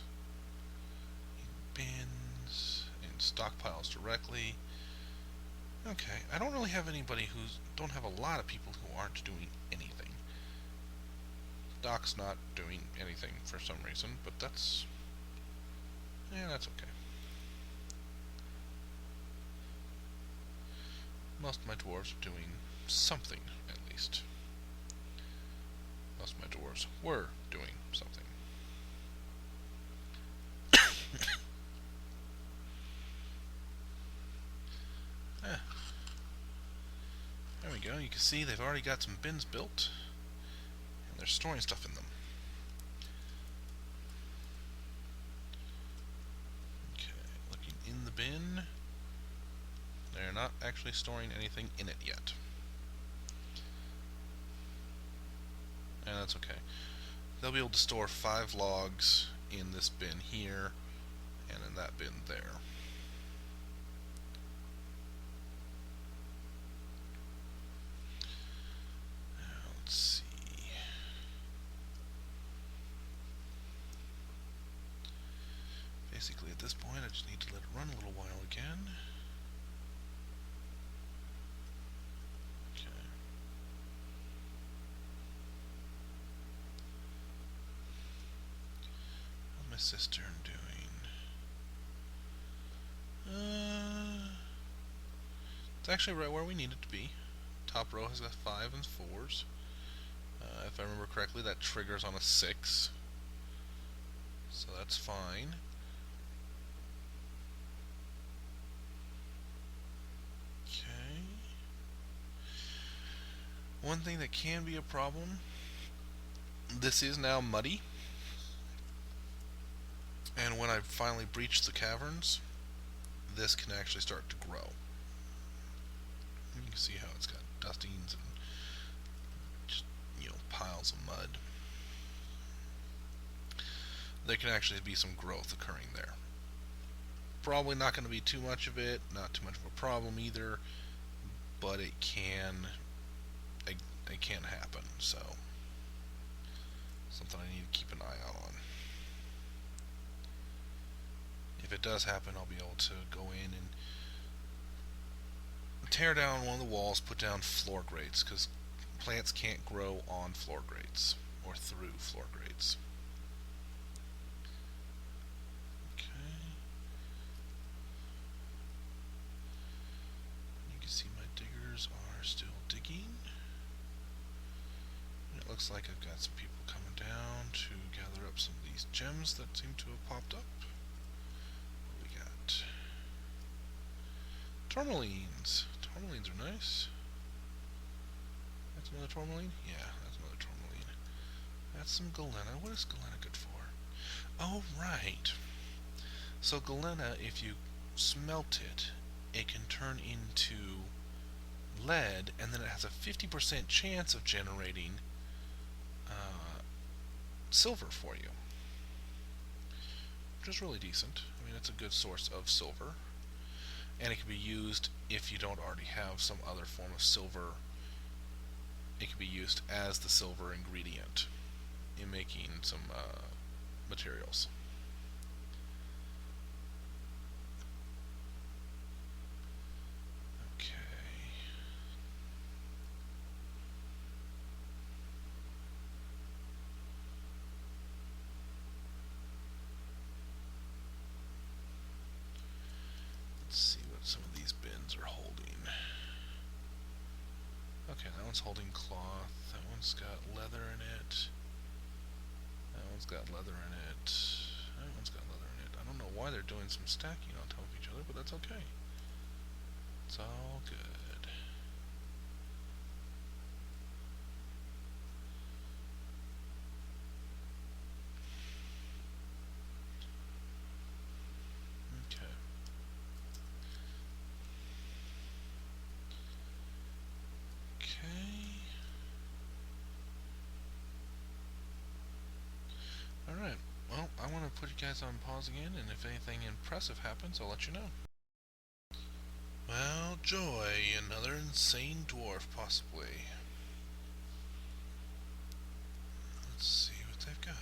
in bins, in stockpiles directly. Okay, I don't really have anybody don't have a lot of people who aren't doing anything. Doc's not doing anything for some reason, but that's okay. Most of my dwarves are doing something, at least. Most of my dwarves were doing something. There we go. You can see they've already got some bins built, and they're storing stuff in them. Okay, looking in the bin. They're not actually storing anything in it yet. And that's okay. They'll be able to store 5 logs in this bin here, and in that bin there. Now, let's see. Basically, at this point, I just need to let it run a little while again. cistern doing? It's actually right where we need it to be. Top row has got 5 and 4s. If I remember correctly, that triggers on a 6. So that's fine. Okay. One thing that can be a problem, this is now muddy. And when I finally breach the caverns, this can actually start to grow. You can see how it's got dustings and just, piles of mud. There can actually be some growth occurring there. Probably not going to be too much of it, not too much of a problem either, but it can happen, so something I need to keep an eye out on. If it does happen, I'll be able to go in and tear down one of the walls, put down floor grates, because plants can't grow on floor grates or through floor grates. Okay. You can see my diggers are still digging. And it looks like I've got some people coming down to gather up some of these gems that seem to have popped up. What do we got? Tourmalines. Tourmalines are nice. That's another tourmaline? Yeah, that's another tourmaline. That's some galena. What is galena good for? Oh, right. So galena, if you smelt it, it can turn into lead, and then it has a 50% chance of generating silver for you, which is really decent. I mean, it's a good source of silver, and it can be used if you don't already have some other form of silver. It can be used as the silver ingredient in making some materials. Okay. Let's see what some of these bins are holding. Okay, that one's holding cloth. That one's got leather in it. That one's got leather in it. That one's got leather in it. I don't know why they're doing some stacking on top of each other, but that's okay. It's all good. Okay. Okay. Alright. Well, I want to put you guys on pause again, and if anything impressive happens, I'll let you know. Well, joy, another insane dwarf, possibly. Let's see what they've got.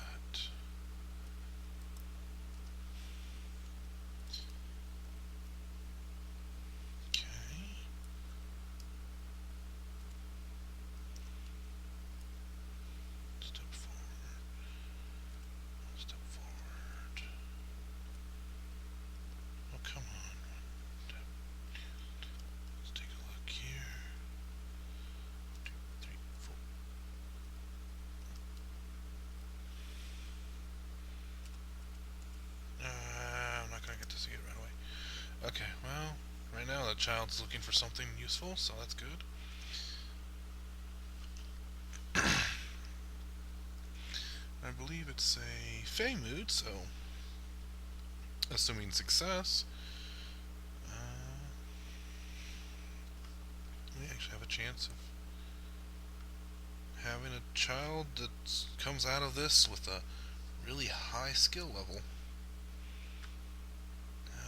Okay. Step forward. Step forward. Oh, come on. Let's take a look here. 2, 3, 4. I'm not gonna get to see it right away. Okay, well, right now the child's looking for something useful, so that's good. I believe it's a Fey mood, so assuming success, we actually have a chance of having a child that comes out of this with a really high skill level.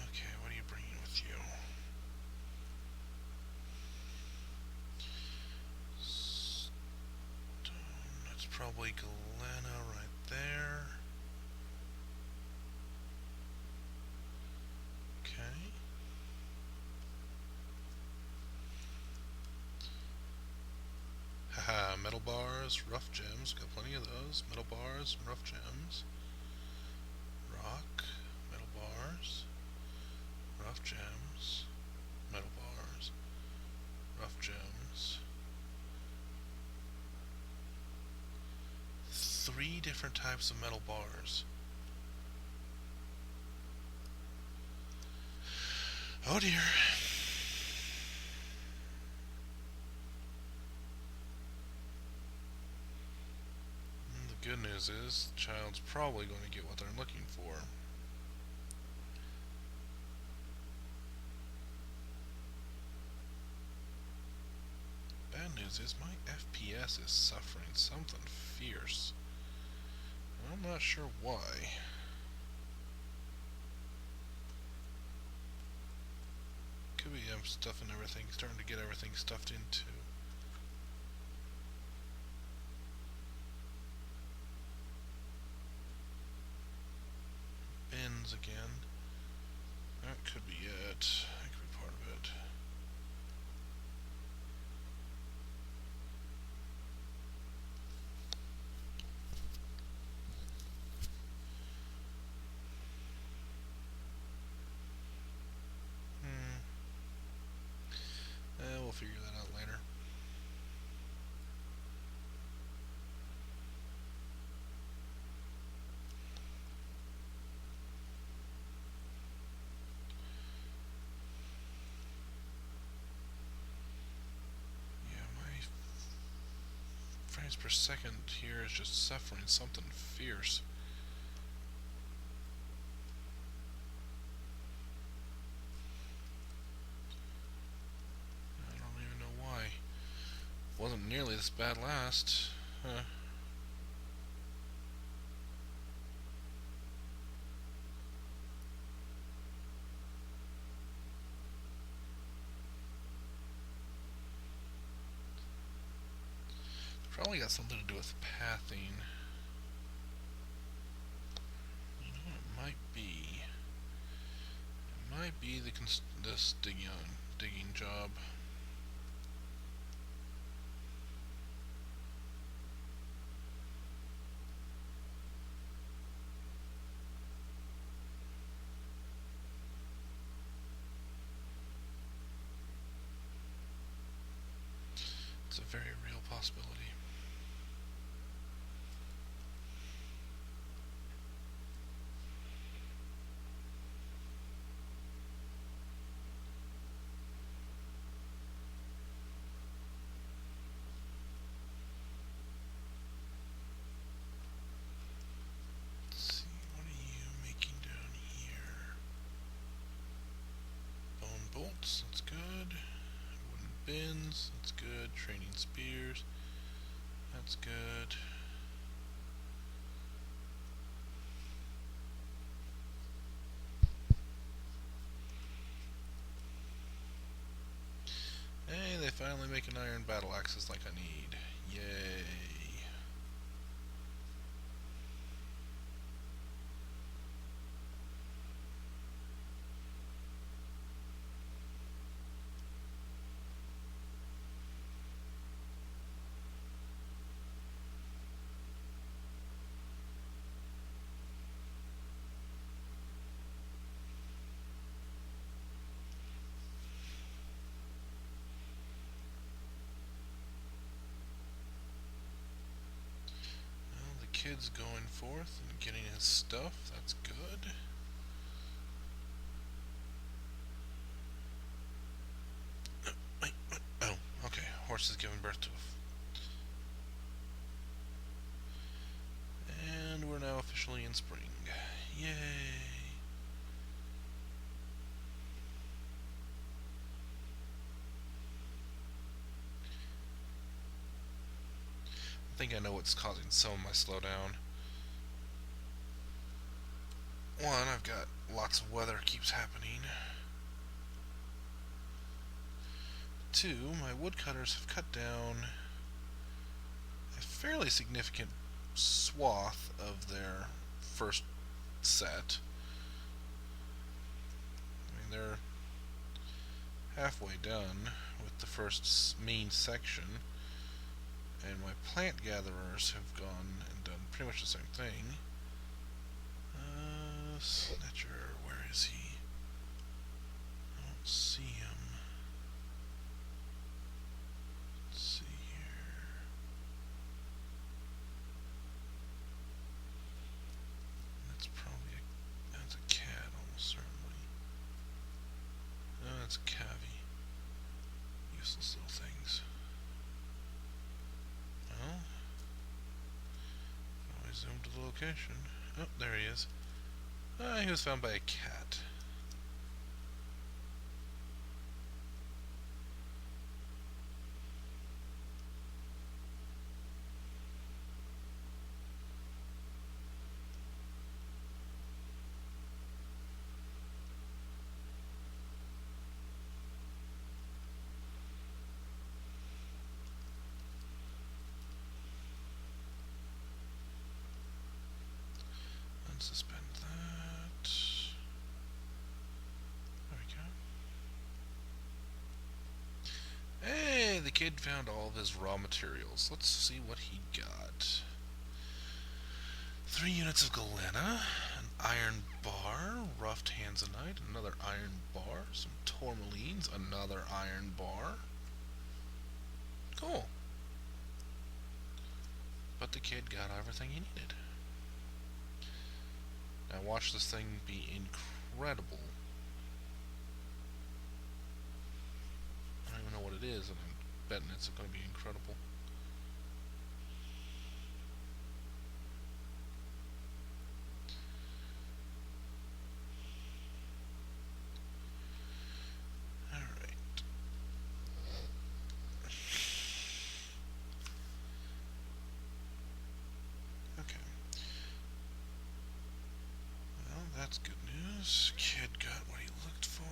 Okay, what are you bringing with you? Stone, that's probably galena right there. Okay. Haha, metal bars, rough gems, got plenty of those. Metal bars, rough gems. Rock. 3 different types of metal bars. Oh dear. And the good news is, the child's probably going to get what they're looking for. Bad news is my FPS is suffering something fierce. I'm not sure why. Could be I'm stuffing everything, starting to get everything stuffed into. Bins again. That could be it. That could be part of it. We'll figure that out later. Yeah, my frames per second here is just suffering something fierce. I don't even know why. Wasn't nearly this bad last. Huh. Probably got something to do with pathing. You know what it might be? It might be this digging job. It's a very real possibility. Let's see, what are you making down here? Bone bolts, that's good. Wooden bins, that's good. Training spears, that's good. Hey, they finally make an iron battle axes like I need. Yay. Kid's going forth and getting his stuff. That's good. Wait, oh, okay. Horse is giving birth to and we're now officially in spring. Yay! I think I know what's causing some of my slowdown. One, I've got lots of weather keeps happening. Two, my woodcutters have cut down a fairly significant swath of their first set. I mean, they're halfway done with the first main section, and my plant gatherers have gone and done pretty much the same thing. Snatcher, where is he? I don't see him. Let's see here. That's a cavy. Useless little things. Well, I zoom to the location. Oh, there he is. He was found by a cat. Unsuspend that. There we go. Hey, the kid found all of his raw materials. Let's see what he got. 3 units of galena, an iron bar, rough tanzanite, another iron bar, some tourmalines, another iron bar. Cool. But the kid got everything he needed. Now watch this thing be incredible. I don't even know what it is, and I'm betting it's going to be incredible. Alright. Okay. Well, that's good news. Kid got what he looked for.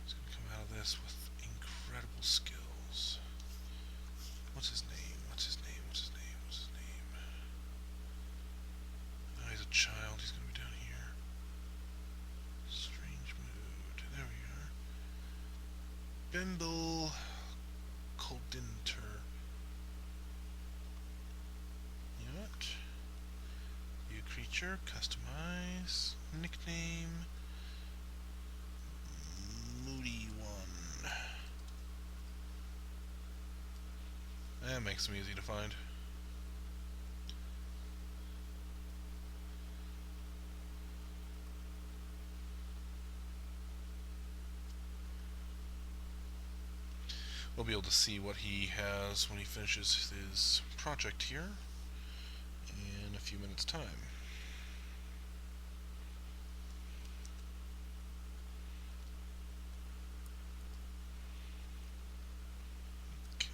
He's going to come out of this with incredible skills. What's his name? What's his name? What's his name? What's his name? Oh, he's a child. He's going to be down here. Strange mood. There we are. Bimble Coldinter. What? View creature. Customize. Nickname. Moody One. That makes them easy to find. We'll be able to see what he has when he finishes his project here in a few minutes' time. Okay.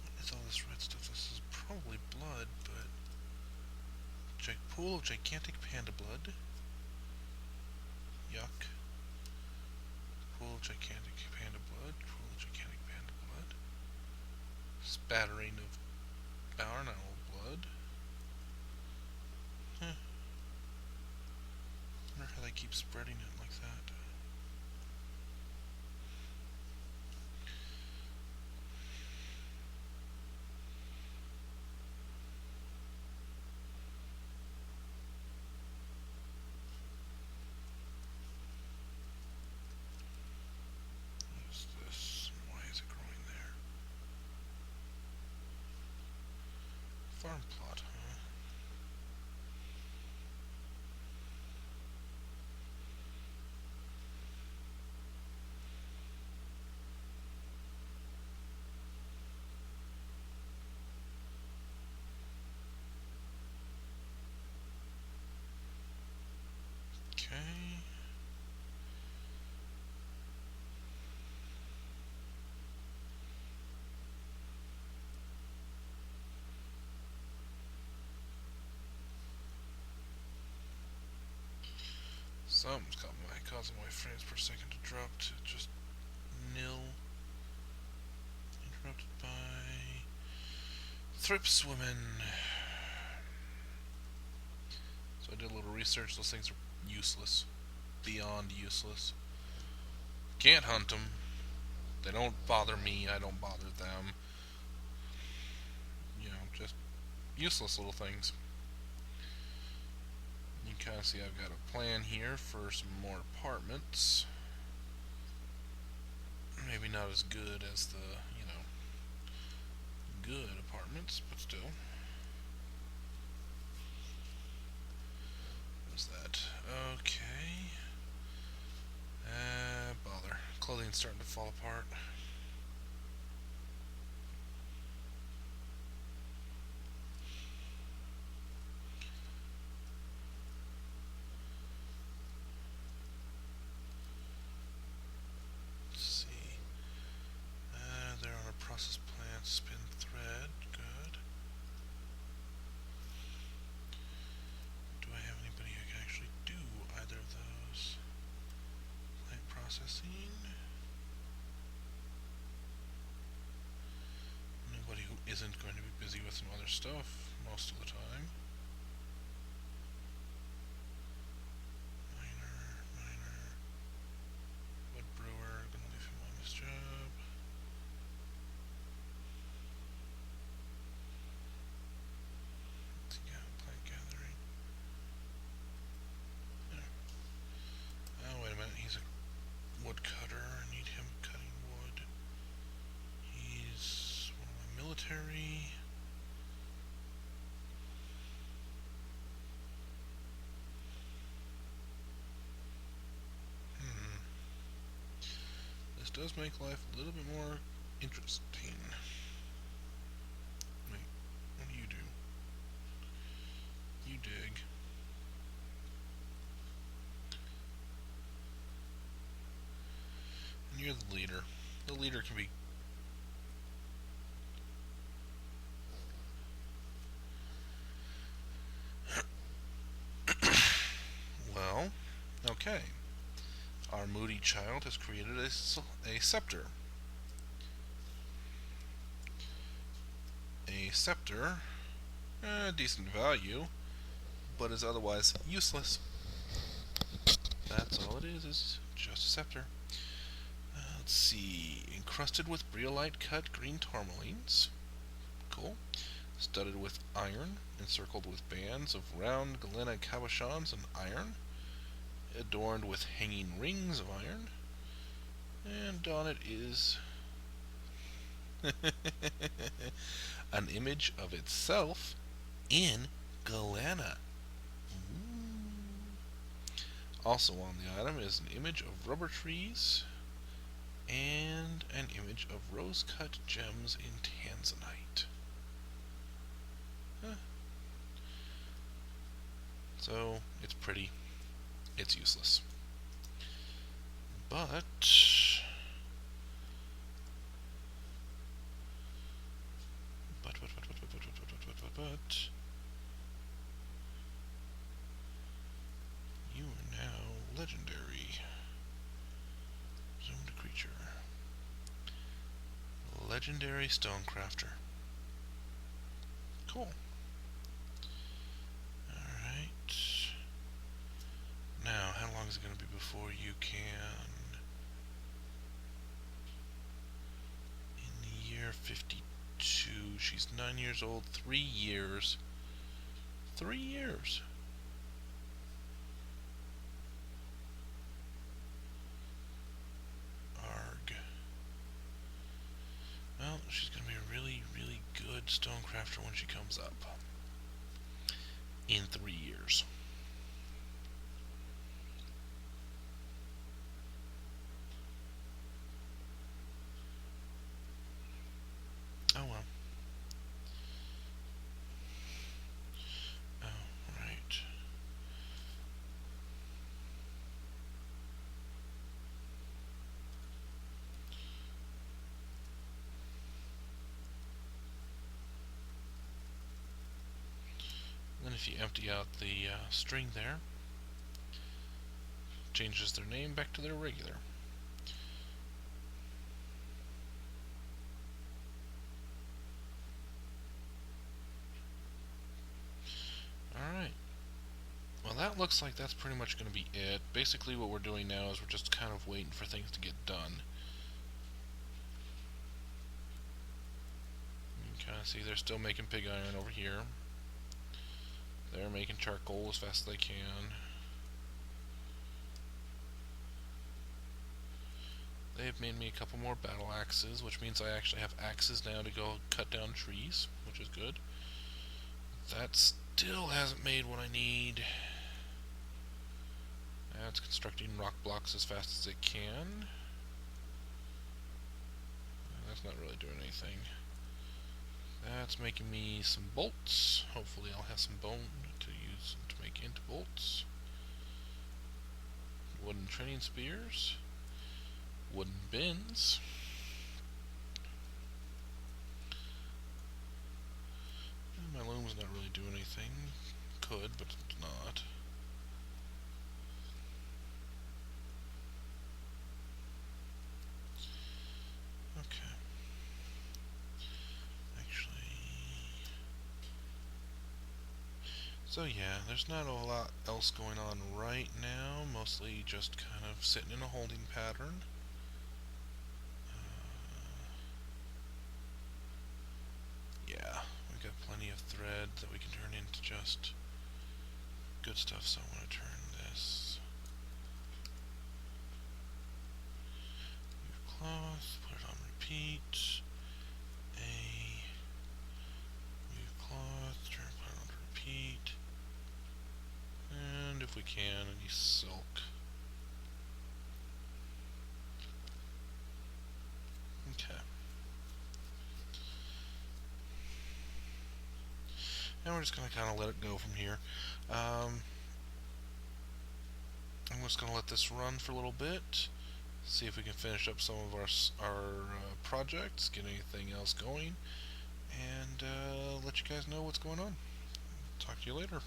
What is all this red stuff? This is probably blood, but pool of gigantic panda blood. Yuck. Pool of gigantic panda blood. Pool of gigantic panda blood. Spattering of barn owl blood. Huh. Wonder how they keep spreading it like that. Farm plot, huh? Okay. Something's causing my frames per second to drop to just nil. Interrupted by Thrips Women. So I did a little research. Those things are useless. Beyond useless. Can't hunt them. They don't bother me. I don't bother them. You know, just useless little things. You can kind of see I've got a plan here for some more apartments. Maybe not as good as the, good apartments, but still. What's that? Okay. Bother. Clothing's starting to fall apart. Let's see. They're on a process plant. Spin thread. Good. Do I have anybody who can actually do either of those? Plant processing. Nobody who isn't going to be busy with some other stuff most of the time. Miner. Wood brewer. Gonna leave him on this job. Plant gathering. Oh, wait a minute. He's a woodcutter. I need him cutting wood. He's one of my military. This does make life a little bit more interesting. Wait, what do you do? You dig. And you're the leader. The leader can be... Well, okay. Our moody child has created a scepter. A scepter, decent value, but is otherwise useless. That's all it is just a scepter. Let's see. Encrusted with briolite cut green tourmalines. Cool. Studded with iron, encircled with bands of round galena cabochons and iron, adorned with hanging rings of iron, and on it is an image of itself in galena. Also on the item is an image of rubber trees and an image of rose-cut gems in tanzanite. So, it's pretty. It's useless. But... you are now legendary. Zoomed creature. Legendary Stonecrafter. Cool. Alright. Now, how long is it going to be before you can... In the year 52, she's 9 years old, 3 years. 3 years. Arg. Well, she's going to be a really, really good Stonecrafter when she comes up. In 3 years. Oh well. Oh, right. Then if you empty out the string there, changes their name back to their regular. Alright. Well, that looks like that's pretty much going to be it. Basically what we're doing now is we're just kind of waiting for things to get done. You can kind of see they're still making pig iron over here. They're making charcoal as fast as they can. They it made me a couple more battle axes, which means I actually have axes now to go cut down trees, which is good. That still hasn't made what I need. It's constructing rock blocks as fast as it can. That's not really doing anything. That's making me some bolts. Hopefully I'll have some bone to use to make into bolts. Wooden training spears. Wooden bins. And my loom's not really doing anything. Could, but it's not. Okay. Actually... So yeah, there's not a lot else going on right now. Mostly just kind of sitting in a holding pattern. Yeah, we've got plenty of thread that we can turn into just good stuff, so I want to turn this. Move cloth, put it on repeat. Move cloth, turn, put it on repeat. And if we can, any silk. Okay. And we're just going to kind of let it go from here. I'm just going to let this run for a little bit, see if we can finish up some of our projects, get anything else going, and let you guys know what's going on. Talk to you later.